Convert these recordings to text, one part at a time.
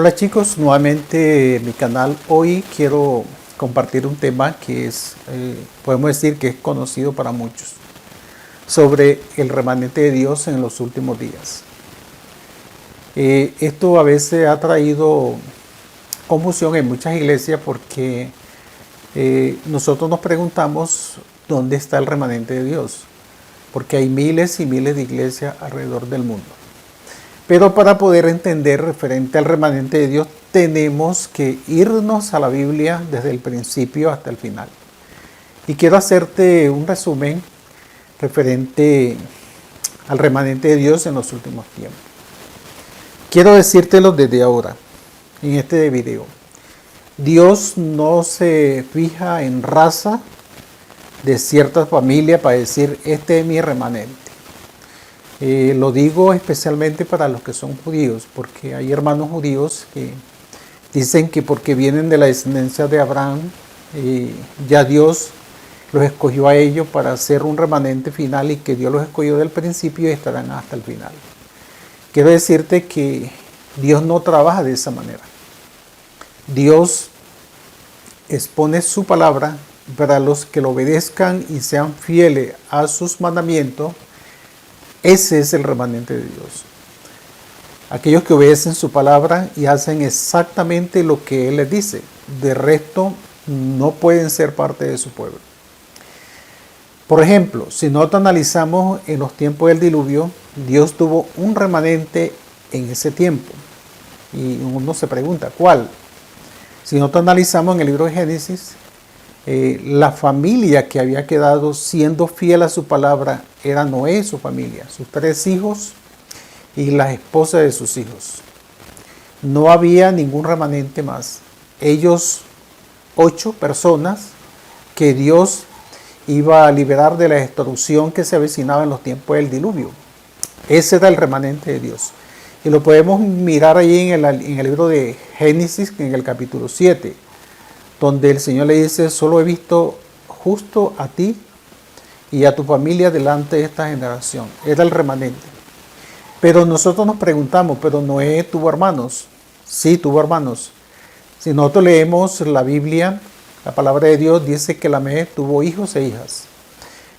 Hola chicos, nuevamente en mi canal. Hoy quiero compartir un tema que podemos decir que es conocido para muchos, sobre el remanente de Dios en los últimos días. Esto a veces ha traído confusión en muchas iglesias porque nosotros nos preguntamos dónde está el remanente de Dios, porque hay miles y miles de iglesias alrededor del mundo. Pero para poder entender referente al remanente de Dios, tenemos que irnos a la Biblia desde el principio hasta el final. Y quiero hacerte un resumen referente al remanente de Dios en los últimos tiempos. Quiero decírtelo desde ahora, en este video. Dios no se fija en raza de cierta familia para decir, este es mi remanente. Lo digo especialmente para los que son judíos, porque hay hermanos judíos que dicen que porque vienen de la descendencia de Abraham, ya Dios los escogió a ellos para hacer un remanente final y que Dios los escogió del principio y estarán hasta el final. Quiero decirte que Dios no trabaja de esa manera. Dios expone su palabra para los que lo obedezcan y sean fieles a sus mandamientos. Ese es el remanente de Dios. Aquellos que obedecen su palabra y hacen exactamente lo que Él les dice. De resto, no pueden ser parte de su pueblo. Por ejemplo, si nosotros analizamos en los tiempos del diluvio, Dios tuvo un remanente en ese tiempo. Y uno se pregunta, ¿cuál? Si nosotros analizamos en el libro de Génesis, la familia que había quedado siendo fiel a su palabra era Noé y su familia, sus 3 hijos y las esposas de sus hijos. No había ningún remanente más. Ellos, 8 personas que Dios iba a liberar de la destrucción que se avecinaba en los tiempos del diluvio. Ese era el remanente de Dios. Y lo podemos mirar ahí en el libro de Génesis, en el capítulo 7. Donde el Señor le dice, solo he visto justo a ti y a tu familia delante de esta generación. Era el remanente. Pero nosotros nos preguntamos, ¿pero Noé tuvo hermanos? Sí, tuvo hermanos. Si nosotros leemos la Biblia, la palabra de Dios dice que Lamé tuvo hijos e hijas.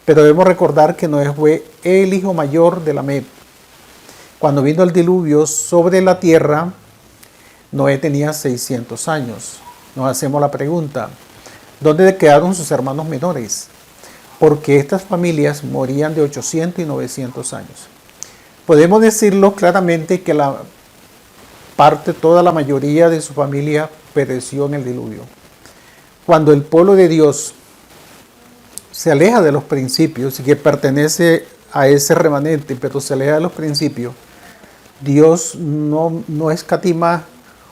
Pero debemos recordar que Noé fue el hijo mayor de Lamé. Cuando vino el diluvio sobre la tierra, Noé tenía 600 años. Nos hacemos la pregunta, ¿dónde quedaron sus hermanos menores? Porque estas familias morían de 800 y 900 años. Podemos decirlo claramente que toda la mayoría de su familia pereció en el diluvio. Cuando el pueblo de Dios se aleja de los principios y que pertenece a ese remanente, pero se aleja de los principios, Dios no escatima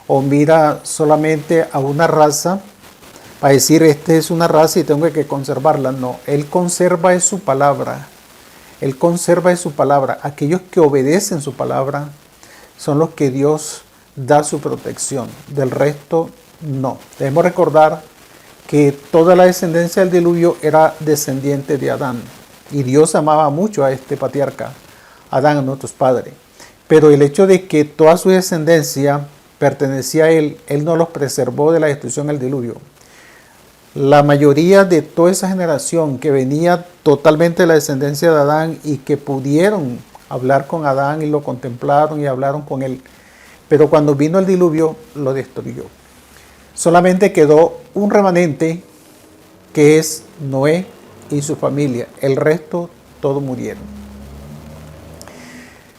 o mira solamente a una raza para decir, esta es una raza y tengo que conservarla. No, Él conserva de su palabra. Él conserva de su palabra. Aquellos que obedecen su palabra son los que Dios da su protección. Del resto, no. Debemos recordar que toda la descendencia del diluvio era descendiente de Adán. Y Dios amaba mucho a este patriarca, Adán, a nuestros padres. Pero el hecho de que toda su descendencia pertenecía a Él no los preservó de la destrucción del diluvio. La mayoría de toda esa generación que venía totalmente de la descendencia de Adán y que pudieron hablar con Adán y lo contemplaron y hablaron con Él, pero cuando vino el diluvio lo destruyó. Solamente quedó un remanente que es Noé y su familia. El resto, todos murieron.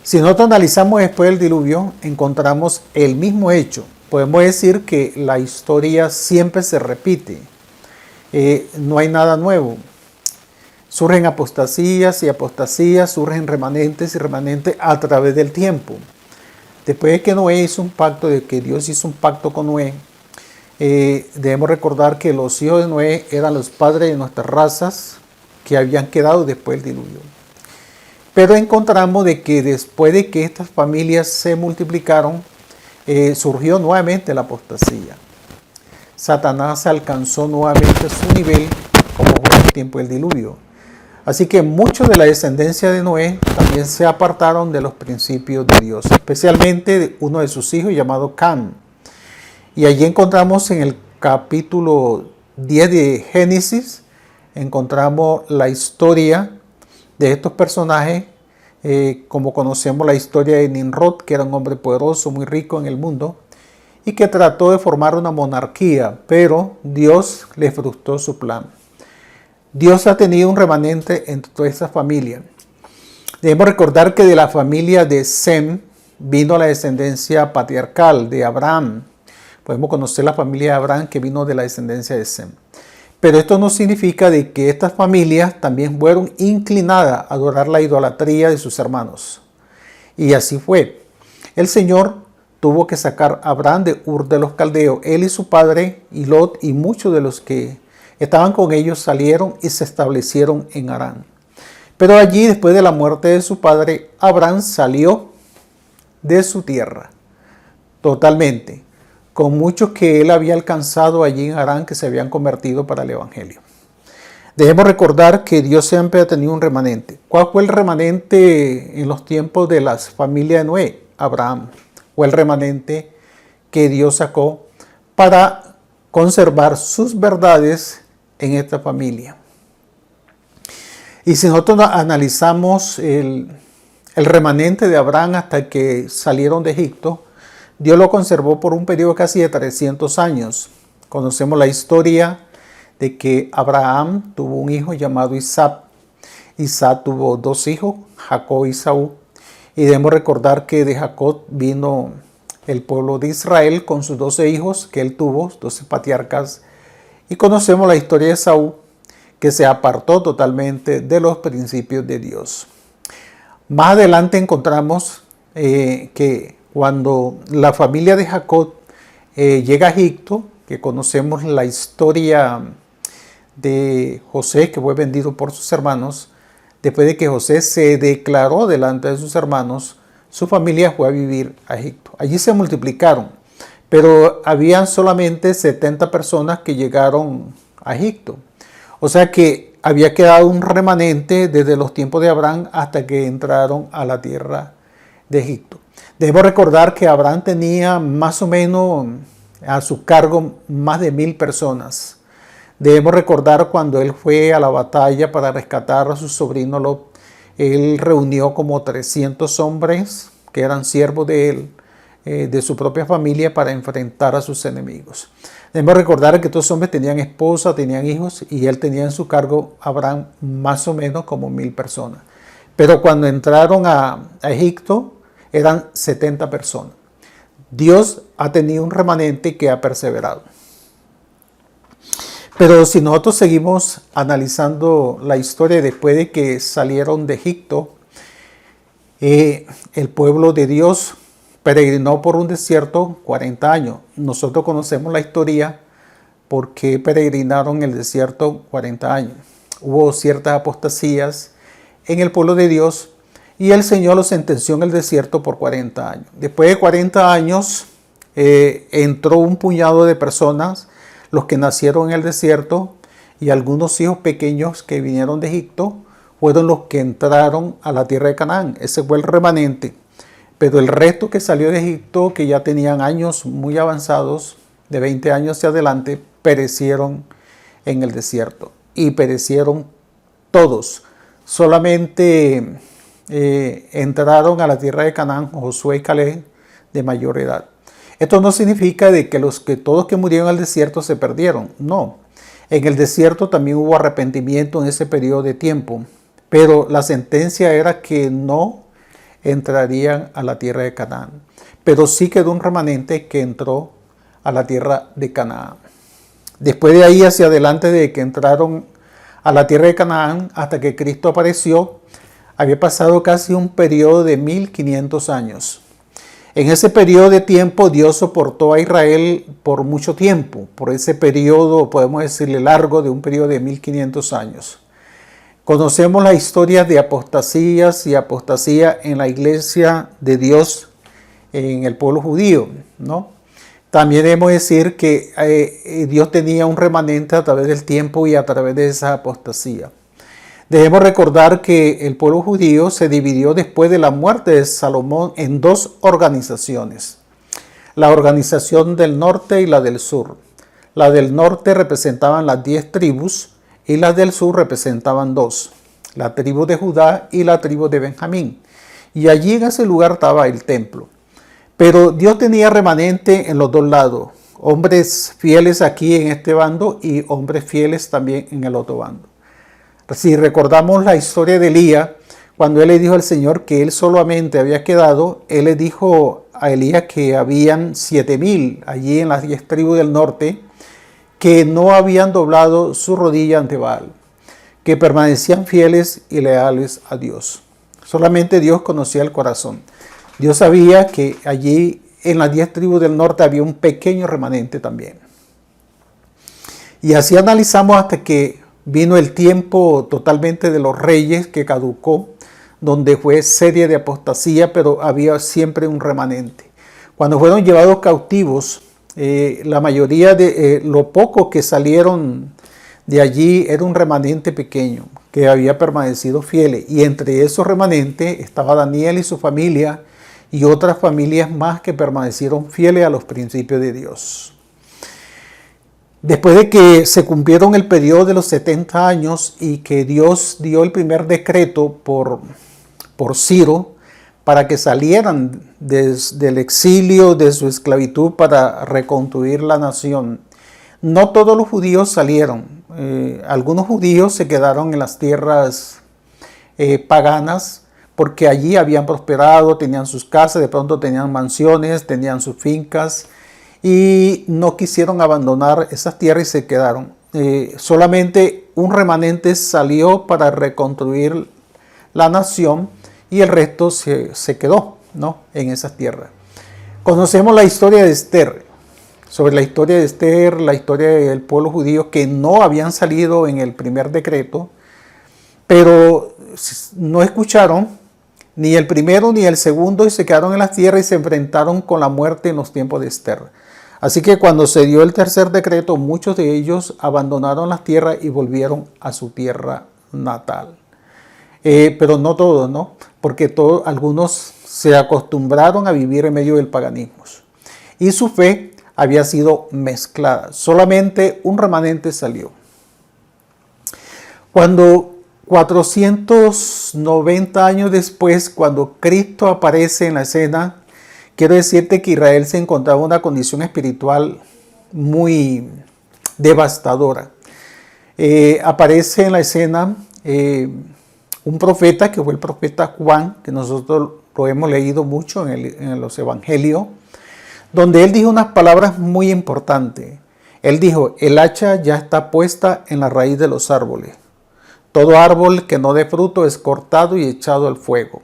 Si nosotros analizamos después del diluvio, encontramos el mismo hecho. Podemos decir que la historia siempre se repite. No hay nada nuevo. Surgen apostasías y apostasías, surgen remanentes y remanentes a través del tiempo. Después de que Noé hizo un pacto, de que Dios hizo un pacto con Noé, debemos recordar que los hijos de Noé eran los padres de nuestras razas que habían quedado después del diluvio. Pero encontramos de que después de que estas familias se multiplicaron, surgió nuevamente la apostasía. Satanás alcanzó nuevamente su nivel como fue en el tiempo del diluvio. Así que muchos de la descendencia de Noé también se apartaron de los principios de Dios, especialmente uno de sus hijos llamado Cam. Y allí encontramos en el capítulo 10 de Génesis, encontramos la historia de estos personajes, como conocemos la historia de Nimrod, que era un hombre poderoso, muy rico en el mundo, y que trató de formar una monarquía, pero Dios le frustró su plan. Dios ha tenido un remanente entre toda esa familia. Debemos recordar que de la familia de Sem vino la descendencia patriarcal de Abraham. Podemos conocer la familia de Abraham que vino de la descendencia de Sem. Pero esto no significa de que estas familias también fueron inclinadas a adorar la idolatría de sus hermanos. Y así fue. El Señor tuvo que sacar a Abraham de Ur de los Caldeos. Él y su padre, y Lot, y muchos de los que estaban con ellos salieron y se establecieron en Harán. Pero allí, después de la muerte de su padre, Abraham salió de su tierra totalmente, con muchos que él había alcanzado allí en Harán que se habían convertido para el Evangelio. Debemos recordar que Dios siempre ha tenido un remanente. ¿Cuál fue el remanente en los tiempos de las familias de Noé? Abraham. Fue el remanente que Dios sacó para conservar sus verdades en esta familia. Y si nosotros analizamos el remanente de Abraham hasta que salieron de Egipto, Dios lo conservó por un periodo casi de 300 años. Conocemos la historia de que Abraham tuvo un hijo llamado Isaac. Isaac tuvo dos hijos, Jacob y Esaú. Y debemos recordar que de Jacob vino el pueblo de Israel con sus 12 hijos que él tuvo, 12 patriarcas. Y conocemos la historia de Esaú, que se apartó totalmente de los principios de Dios. Más adelante encontramos que cuando la familia de Jacob llega a Egipto, que conocemos la historia de José, que fue vendido por sus hermanos, después de que José se declaró delante de sus hermanos, su familia fue a vivir a Egipto. Allí se multiplicaron, pero habían solamente 70 personas que llegaron a Egipto. O sea que había quedado un remanente desde los tiempos de Abraham hasta que entraron a la tierra de Egipto. Debemos recordar que Abraham tenía más o menos a su cargo más de 1000 personas. Debemos recordar cuando él fue a la batalla para rescatar a su sobrino Lot, él reunió como 300 hombres que eran siervos de él, de su propia familia, para enfrentar a sus enemigos. Debemos recordar que estos hombres tenían esposa, tenían hijos, y él tenía en su cargo, Abraham, más o menos como 1000 personas. Pero cuando entraron a Egipto, eran 70 personas. Dios ha tenido un remanente que ha perseverado. Pero si nosotros seguimos analizando la historia después de que salieron de Egipto, el pueblo de Dios peregrinó por un desierto 40 años. Nosotros conocemos la historia porque peregrinaron en el desierto 40 años. Hubo ciertas apostasías en el pueblo de Dios y el Señor los sentenció en el desierto por 40 años. Después de 40 años entró un puñado de personas, los que nacieron en el desierto, y algunos hijos pequeños que vinieron de Egipto fueron los que entraron a la tierra de Canaán. Ese fue el remanente. Pero el resto que salió de Egipto, que ya tenían años muy avanzados, de 20 años hacia adelante, perecieron en el desierto. Y perecieron todos. Solamente entraron a la tierra de Canaán Josué y Caleb de mayor edad. Esto no significa de que todos que murieron en el desierto se perdieron. No. En el desierto también hubo arrepentimiento en ese periodo de tiempo. Pero la sentencia era que no entrarían a la tierra de Canaán. Pero sí quedó un remanente que entró a la tierra de Canaán. Después de ahí hacia adelante, de que entraron a la tierra de Canaán hasta que Cristo apareció, había pasado casi un periodo de 1500 años. En ese periodo de tiempo Dios soportó a Israel por mucho tiempo, por ese periodo, podemos decirle largo, de un periodo de 1500 años. Conocemos la historia de apostasías y apostasía en la iglesia de Dios en el pueblo judío, ¿no? También debemos decir que Dios tenía un remanente a través del tiempo y a través de esa apostasía. Debemos recordar que el pueblo judío se dividió después de la muerte de Salomón en dos organizaciones. la organización del norte y la del sur. La del norte representaban las 10 tribus y las del sur representaban 2, la tribu de Judá y la tribu de Benjamín. Y allí en ese lugar estaba el templo. Pero Dios tenía remanente en los dos lados, hombres fieles aquí en este bando y hombres fieles también en el otro bando. Si recordamos la historia de Elías, cuando él le dijo al Señor que él solamente había quedado, él le dijo a Elías que habían 7,000 allí en las 10 tribus del norte que no habían doblado su rodilla ante Baal, que permanecían fieles y leales a Dios. Solamente Dios conocía el corazón. Dios sabía que allí en las 10 tribus del norte había un pequeño remanente también. Y así analizamos hasta que vino el tiempo totalmente de los reyes que caducó, donde fue serie de apostasía, pero había siempre un remanente. Cuando fueron llevados cautivos, la mayoría de lo poco que salieron de allí era un remanente pequeño que había permanecido fiel. Y entre esos remanentes estaba Daniel y su familia y otras familias más que permanecieron fieles a los principios de Dios. Después de que se cumplieron el periodo de los 70 años y que Dios dio el primer decreto por Ciro para que salieran del exilio, de su esclavitud para reconstruir la nación, no todos los judíos salieron. Algunos judíos se quedaron en las tierras paganas porque allí habían prosperado, tenían sus casas, de pronto tenían mansiones, tenían sus fincas y no quisieron abandonar esas tierras y se quedaron. Solamente un remanente salió para reconstruir la nación y el resto se quedó, ¿no?, en esas tierras. Conocemos la historia de Esther. Sobre la historia de Esther, la historia del pueblo judío que no habían salido en el primer decreto, pero no escucharon ni el primero ni el segundo y se quedaron en las tierras y se enfrentaron con la muerte en los tiempos de Esther. Así que cuando se dio el tercer decreto, muchos de ellos abandonaron las tierras y volvieron a su tierra natal. Pero no todos, ¿no? Porque algunos se acostumbraron a vivir en medio del paganismo. Y su fe había sido mezclada. Solamente un remanente salió. Cuando 490 años después, cuando Cristo aparece en la escena, quiero decirte que Israel se encontraba en una condición espiritual muy devastadora. Aparece en la escena un profeta que fue el profeta Juan, que nosotros lo hemos leído mucho en los evangelios, donde él dijo unas palabras muy importantes. Él dijo: el hacha ya está puesta en la raíz de los árboles. Todo árbol que no dé fruto es cortado y echado al fuego.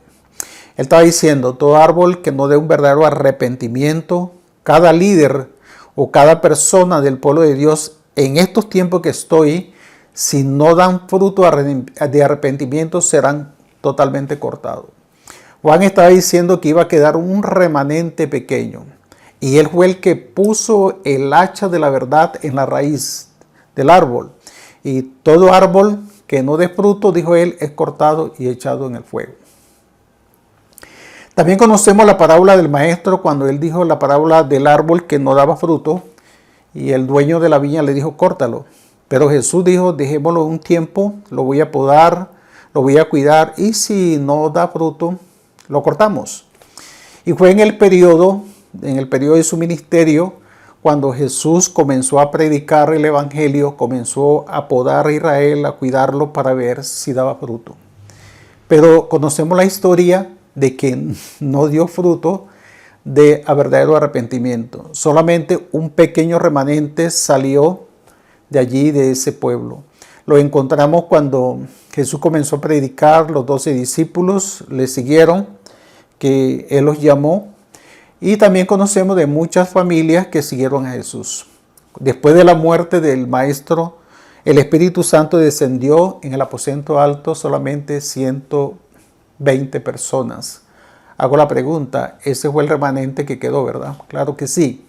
Él estaba diciendo, todo árbol que no dé un verdadero arrepentimiento, cada líder o cada persona del pueblo de Dios en estos tiempos que estoy, si no dan fruto de arrepentimiento, serán totalmente cortados. Juan estaba diciendo que iba a quedar un remanente pequeño. Y él fue el que puso el hacha de la verdad en la raíz del árbol. Y todo árbol que no dé fruto, dijo él, es cortado y echado en el fuego. También conocemos la parábola del maestro cuando él dijo la parábola del árbol que no daba fruto. Y el dueño de la viña le dijo, córtalo. Pero Jesús dijo, dejémoslo un tiempo, lo voy a podar, lo voy a cuidar. Y si no da fruto, lo cortamos. Y fue en el periodo de su ministerio, cuando Jesús comenzó a predicar el evangelio, comenzó a podar a Israel, a cuidarlo para ver si daba fruto. Pero conocemos la historia de que no dio fruto a verdadero arrepentimiento. Solamente un pequeño remanente salió de allí, de ese pueblo. Lo encontramos cuando Jesús comenzó a predicar, los 12 discípulos le siguieron, que él los llamó. Y también conocemos de muchas familias que siguieron a Jesús. Después de la muerte del Maestro, el Espíritu Santo descendió en el aposento alto solamente 120 personas. Hago la pregunta, ese fue el remanente que quedó, ¿verdad? Claro que sí.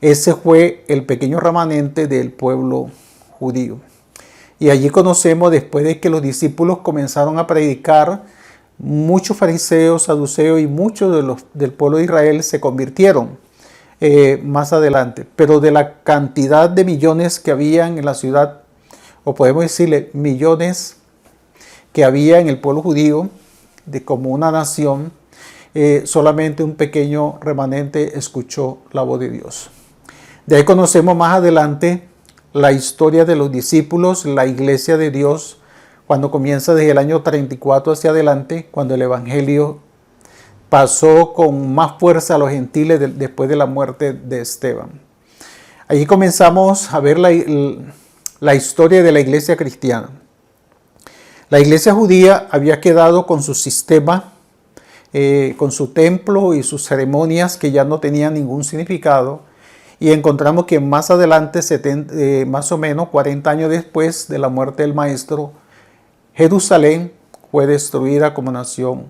Ese fue el pequeño remanente del pueblo judío. Y allí conocemos, después de que los discípulos comenzaron a predicar, muchos fariseos, saduceos y muchos del pueblo de Israel se convirtieron. más adelante. Pero de la cantidad de millones que habían en la ciudad, o podemos decirle millones que había en el pueblo judío, de como una nación, solamente un pequeño remanente escuchó la voz de Dios. De ahí conocemos más adelante la historia de los discípulos, la iglesia de Dios, cuando comienza desde el año 34 hacia adelante, cuando el evangelio pasó con más fuerza a los gentiles después de la muerte de Esteban. Allí comenzamos a ver la historia de la iglesia cristiana. La iglesia judía había quedado con su sistema, con su templo y sus ceremonias que ya no tenían ningún significado. Y encontramos que más adelante, más o menos 40 años después de la muerte del maestro, Jerusalén fue destruida como nación.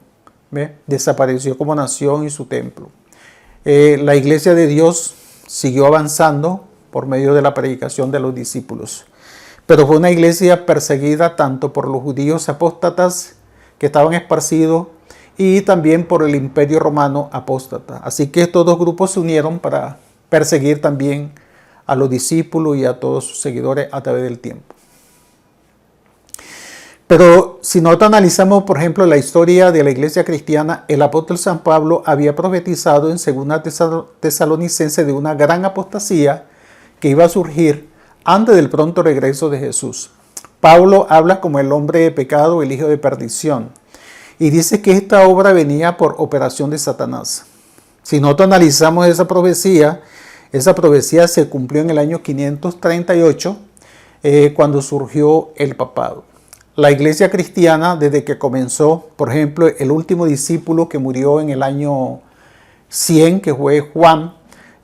Desapareció como nación y su templo. La iglesia de Dios siguió avanzando por medio de la predicación de los discípulos. Pero fue una iglesia perseguida tanto por los judíos apóstatas que estaban esparcidos y también por el imperio romano apóstata. Así que estos dos grupos se unieron para perseguir también a los discípulos y a todos sus seguidores a través del tiempo. Pero si nosotros analizamos, por ejemplo, la historia de la iglesia cristiana, el apóstol San Pablo había profetizado en 2 Tesalonicenses de una gran apostasía que iba a surgir antes del pronto regreso de Jesús. Pablo habla como el hombre de pecado, el hijo de perdición, y dice que esta obra venía por operación de Satanás. Si nosotros analizamos esa profecía se cumplió en el año 538, cuando surgió el papado. La iglesia cristiana, desde que comenzó, por ejemplo, el último discípulo que murió en el año 100, que fue Juan,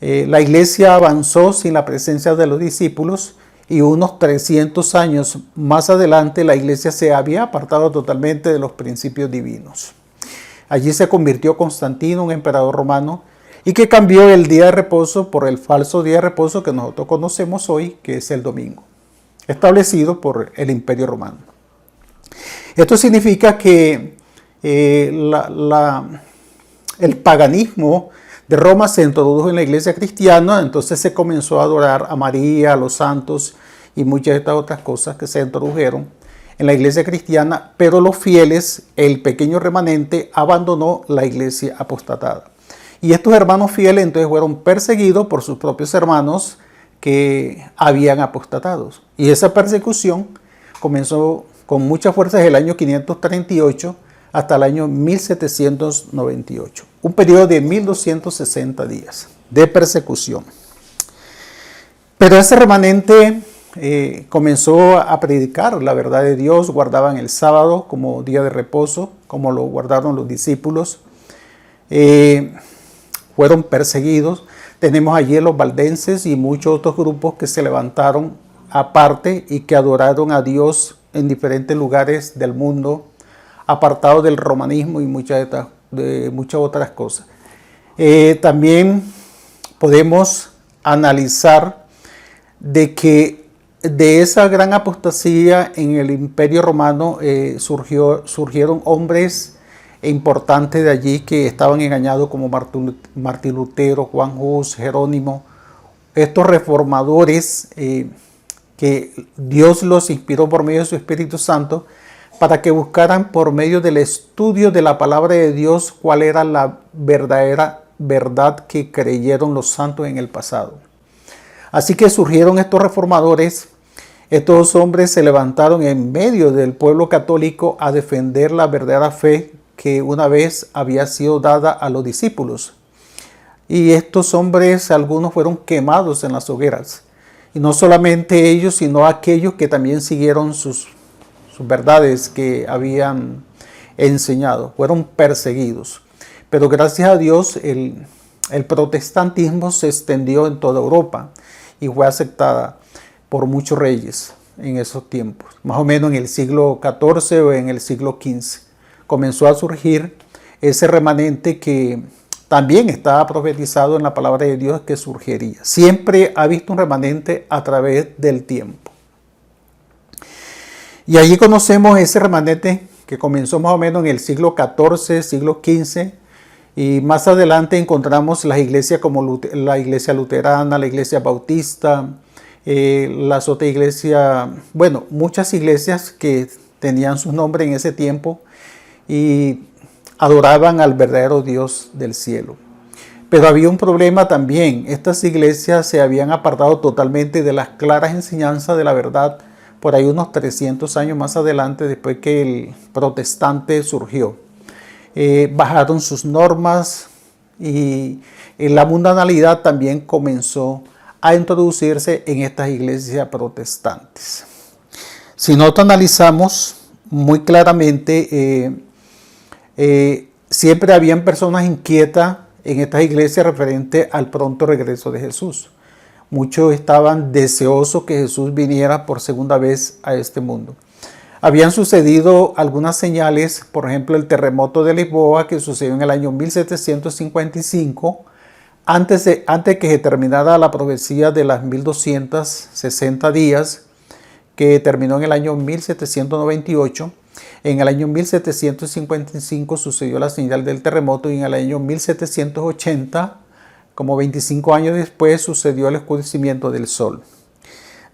la iglesia avanzó sin la presencia de los discípulos y unos 300 años más adelante la iglesia se había apartado totalmente de los principios divinos. Allí se convirtió Constantino, un emperador romano, y que cambió el día de reposo por el falso día de reposo que nosotros conocemos hoy, que es el domingo, establecido por el imperio romano. Esto significa que el paganismo de Roma se introdujo en la iglesia cristiana, entonces se comenzó a adorar a María, a los santos y muchas de estas otras cosas que se introdujeron en la iglesia cristiana, pero los fieles, el pequeño remanente, abandonó la iglesia apostatada. Y estos hermanos fieles entonces fueron perseguidos por sus propios hermanos que habían apostatado. Y esa persecución comenzó con mucha fuerza desde el año 538 hasta el año 1798. Un periodo de 1260 días de persecución. Pero ese remanente comenzó a predicar la verdad de Dios, guardaban el sábado como día de reposo, como lo guardaron los discípulos. Fueron perseguidos. Tenemos allí los valdenses y muchos otros grupos que se levantaron aparte y que adoraron a Dios en diferentes lugares del mundo, apartados del romanismo y muchas otras cosas. También podemos analizar de que de esa gran apostasía en el imperio romano surgieron hombres importantes de allí que estaban engañados como Martín Lutero, Juan Hus, Jerónimo, estos reformadores que Dios los inspiró por medio de su Espíritu Santo para que buscaran por medio del estudio de la palabra de Dios cuál era la verdadera verdad que creyeron los santos en el pasado. Así que surgieron estos reformadores. Estos hombres se levantaron en medio del pueblo católico a defender la verdadera fe que una vez había sido dada a los discípulos. Y estos hombres, algunos fueron quemados en las hogueras. Y no solamente ellos, sino aquellos que también siguieron sus verdades que habían enseñado. Fueron perseguidos. Pero gracias a Dios el protestantismo se extendió en toda Europa y fue aceptada por muchos reyes en esos tiempos. Más o menos en el siglo XIV o en el siglo XV. Comenzó a surgir ese remanente que también estaba profetizado en la palabra de Dios que surgiría. Siempre ha visto un remanente a través del tiempo. Y allí conocemos ese remanente que comenzó más o menos en el siglo XIV, siglo XV, Y más adelante encontramos las iglesias como la iglesia luterana, la iglesia bautista, las otras iglesias, bueno, muchas iglesias que tenían su nombre en ese tiempo y adoraban al verdadero Dios del cielo. Pero había un problema también. Estas iglesias se habían apartado totalmente de las claras enseñanzas de la verdad por ahí unos 300 años más adelante, después que el protestante surgió. Bajaron sus normas y la mundanalidad también comenzó a introducirse en estas iglesias protestantes. Si nosotros analizamos muy claramente, siempre habían personas inquietas en estas iglesias referente al pronto regreso de Jesús. Muchos estaban deseosos que Jesús viniera por segunda vez a este mundo. Habían sucedido algunas señales, por ejemplo el terremoto de Lisboa que sucedió en el año 1755, antes que se terminara la profecía de las 1260 días, que terminó en el año 1798. En el año 1755 sucedió la señal del terremoto y en el año 1780, como 25 años después, sucedió el oscurecimiento del sol.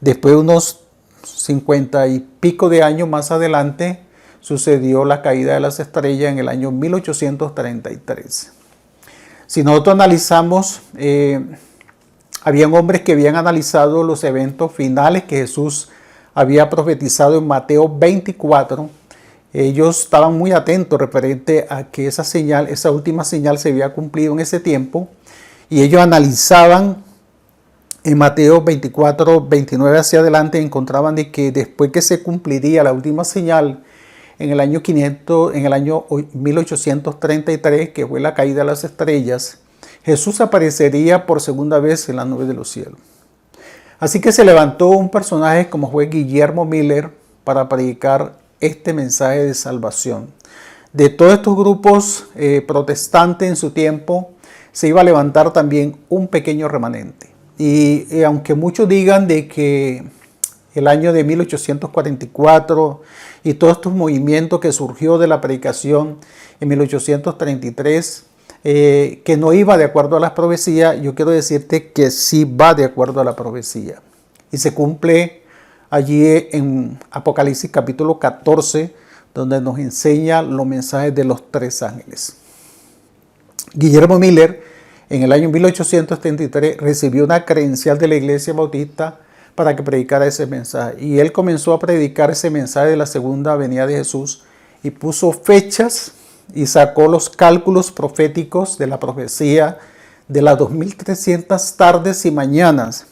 Después de unos 50 y pico de años más adelante, sucedió la caída de las estrellas en el año 1833. Si nosotros analizamos, habían hombres que habían analizado los eventos finales que Jesús había profetizado en Mateo 24. Ellos estaban muy atentos referente a que esa señal, esa última señal se había cumplido en ese tiempo, y ellos analizaban en Mateo 24, 29 hacia adelante, encontraban de que después que se cumpliría la última señal en el año 1833, que fue la caída de las estrellas, Jesús aparecería por segunda vez en las nubes de los cielos. Así que se levantó un personaje como fue Guillermo Miller para predicar este mensaje de salvación. De todos estos grupos protestantes en su tiempo, se iba a levantar también un pequeño remanente. Y aunque muchos digan de que el año de 1844 y todos estos movimientos que surgió de la predicación en 1833, que no iba de acuerdo a las profecías, yo quiero decirte que sí va de acuerdo a la profecía. Y se cumple allí en Apocalipsis capítulo 14, donde nos enseña los mensajes de los 3 ángeles. Guillermo Miller, en el año 1833, recibió una credencial de la Iglesia Bautista para que predicara ese mensaje. Y él comenzó a predicar ese mensaje de la segunda venida de Jesús y puso fechas y sacó los cálculos proféticos de la profecía de las 2300 tardes y mañanas.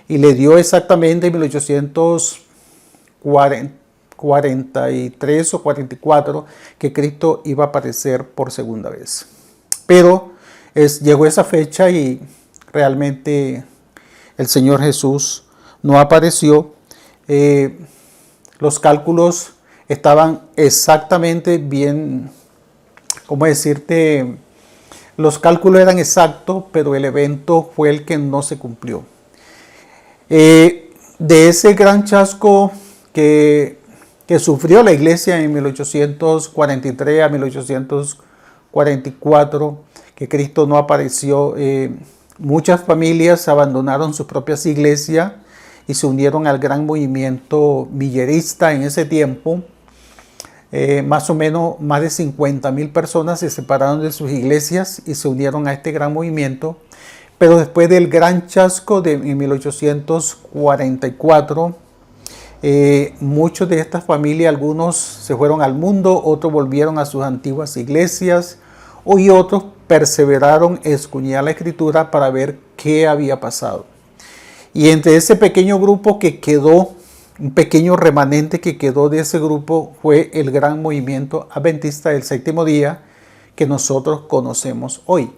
Y le dio exactamente en 1843 o 44 que Cristo iba a aparecer por segunda vez. Pero llegó esa fecha y realmente el Señor Jesús no apareció. Los cálculos estaban exactamente bien, ¿cómo decirte? Los cálculos eran exactos, pero el evento fue el que no se cumplió. De ese gran chasco que sufrió la iglesia en 1843 a 1844, que Cristo no apareció, muchas familias abandonaron sus propias iglesias y se unieron al gran movimiento millerista en ese tiempo. Más o menos más de 50,000 personas se separaron de sus iglesias y se unieron a este gran movimiento. Pero después del gran chasco de 1844, muchos de estas familias, algunos se fueron al mundo, otros volvieron a sus antiguas iglesias, y otros perseveraron en escudriñar la Escritura para ver qué había pasado. Y entre ese pequeño grupo que quedó, un pequeño remanente que quedó de ese grupo, fue el gran movimiento adventista del séptimo día que nosotros conocemos hoy,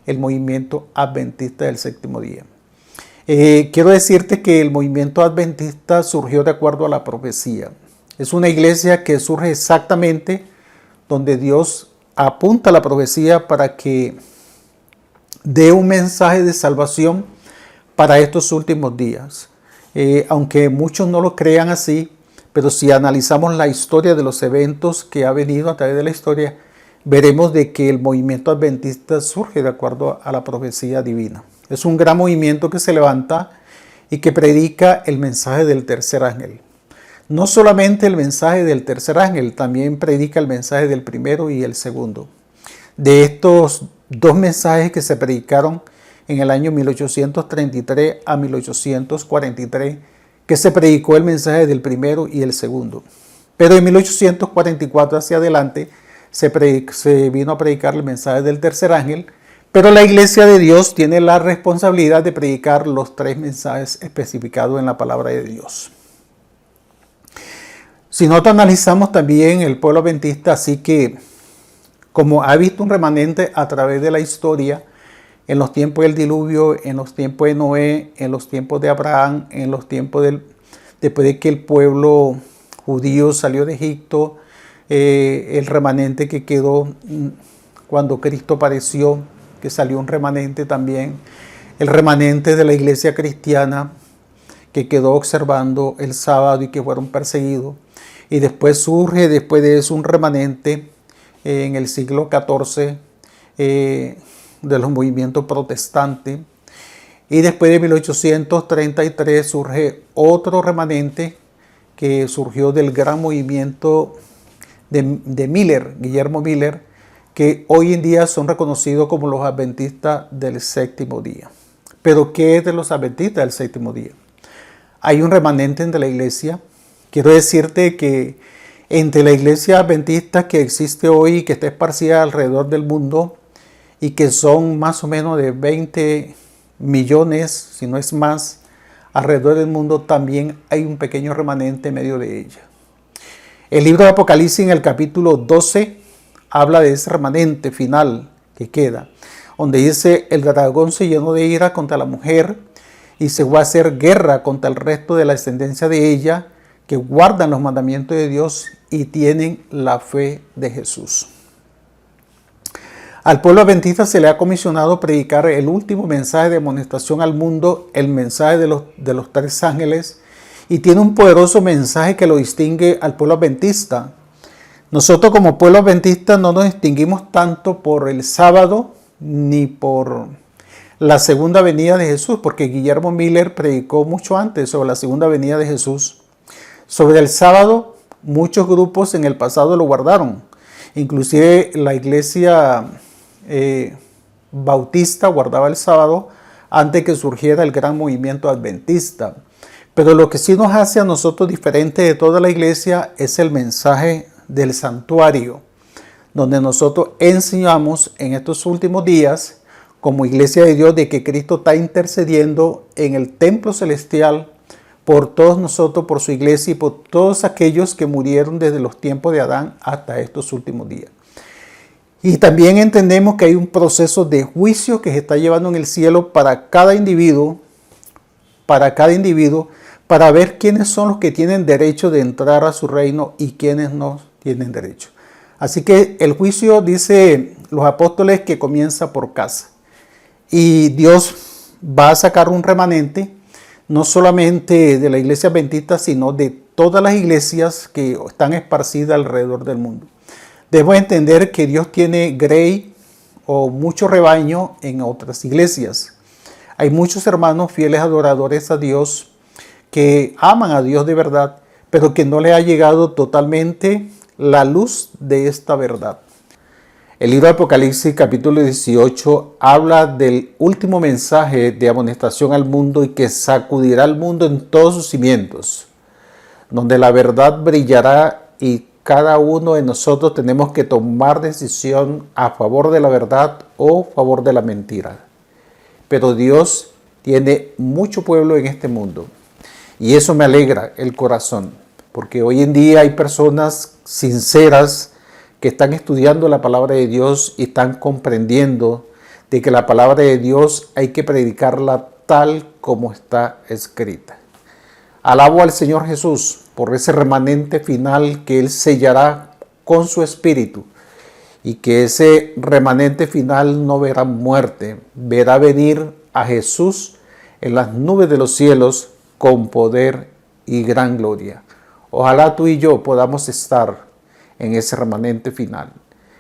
el movimiento adventista del séptimo día. Quiero decirte que el movimiento adventista surgió de acuerdo a la profecía. Es una iglesia que surge exactamente donde Dios apunta a la profecía para que dé un mensaje de salvación para estos últimos días. Aunque muchos no lo crean así, pero si analizamos la historia de los eventos que ha venido a través de la historia, veremos de que el movimiento adventista surge de acuerdo a la profecía divina. Es un gran movimiento que se levanta y que predica el mensaje del tercer ángel. No solamente el mensaje del tercer ángel, también predica el mensaje del primero y el segundo. De estos dos mensajes que se predicaron en el año 1833 a 1843, que se predicó el mensaje del primero y el segundo. Pero en 1844 hacia adelante se vino a predicar el mensaje del tercer ángel, pero la Iglesia de Dios tiene la responsabilidad de predicar los tres mensajes especificados en la palabra de Dios. Si nosotros analizamos también el pueblo adventista, así que como ha visto un remanente a través de la historia, en los tiempos del diluvio, en los tiempos de Noé, en los tiempos de Abraham, en los tiempos después de que el pueblo judío salió de Egipto, el remanente que quedó cuando Cristo apareció, que salió un remanente también, el remanente de la iglesia cristiana que quedó observando el sábado y que fueron perseguidos. Y después surge, después de eso, un remanente en el siglo XIV de los movimientos protestantes. Y después de 1833 surge otro remanente que surgió del gran movimiento de Miller, Guillermo Miller, que hoy en día son reconocidos como los adventistas del séptimo día. Pero ¿qué es de los adventistas del séptimo día? Hay un remanente entre la iglesia. Quiero decirte que entre la iglesia adventista que existe hoy y que está esparcida alrededor del mundo y que son más o menos de 20 millones, si no es más, alrededor del mundo, también hay un pequeño remanente en medio de ella. El libro de Apocalipsis en el capítulo 12 habla de ese remanente final que queda, donde dice: el dragón se llenó de ira contra la mujer y se va a hacer guerra contra el resto de la descendencia de ella, que guardan los mandamientos de Dios y tienen la fe de Jesús. Al pueblo adventista se le ha comisionado predicar el último mensaje de amonestación al mundo, el mensaje de los tres ángeles, y tiene un poderoso mensaje que lo distingue al pueblo adventista. Nosotros como pueblo adventista no nos distinguimos tanto por el sábado ni por la segunda venida de Jesús, porque Guillermo Miller predicó mucho antes sobre la segunda venida de Jesús. Sobre el sábado, muchos grupos en el pasado lo guardaron. Inclusive la iglesia bautista guardaba el sábado antes que surgiera el gran movimiento adventista. Pero lo que sí nos hace a nosotros diferente de toda la iglesia es el mensaje del santuario, donde nosotros enseñamos en estos últimos días, como iglesia de Dios, de que Cristo está intercediendo en el templo celestial por todos nosotros, por su iglesia y por todos aquellos que murieron desde los tiempos de Adán hasta estos últimos días. Y también entendemos que hay un proceso de juicio que se está llevando en el cielo para cada individuo, para ver quiénes son los que tienen derecho de entrar a su reino y quiénes no tienen derecho. Así que el juicio, dice los apóstoles, que comienza por casa. Y Dios va a sacar un remanente, no solamente de la iglesia adventista, sino de todas las iglesias que están esparcidas alrededor del mundo. Debemos entender que Dios tiene grey o mucho rebaño en otras iglesias. Hay muchos hermanos fieles adoradores a Dios que aman a Dios de verdad, pero que no le ha llegado totalmente la luz de esta verdad. El libro de Apocalipsis capítulo 18 habla del último mensaje de amonestación al mundo y que sacudirá al mundo en todos sus cimientos, donde la verdad brillará y cada uno de nosotros tenemos que tomar decisión a favor de la verdad o a favor de la mentira. Pero Dios tiene mucho pueblo en este mundo y eso me alegra el corazón, porque hoy en día hay personas sinceras que están estudiando la palabra de Dios y están comprendiendo de que la palabra de Dios hay que predicarla tal como está escrita. Alabo al Señor Jesús por ese remanente final que Él sellará con su espíritu y que ese remanente final no verá muerte, verá venir a Jesús en las nubes de los cielos con poder y gran gloria. Ojalá tú y yo podamos estar en ese remanente final.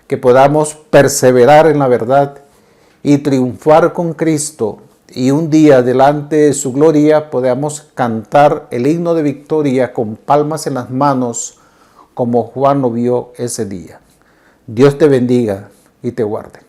que podamos perseverar en la verdad y triunfar con Cristo, y un día delante de su gloria podamos cantar el himno de victoria con palmas en las manos, como Juan lo vio ese día. Dios te bendiga y te guarde.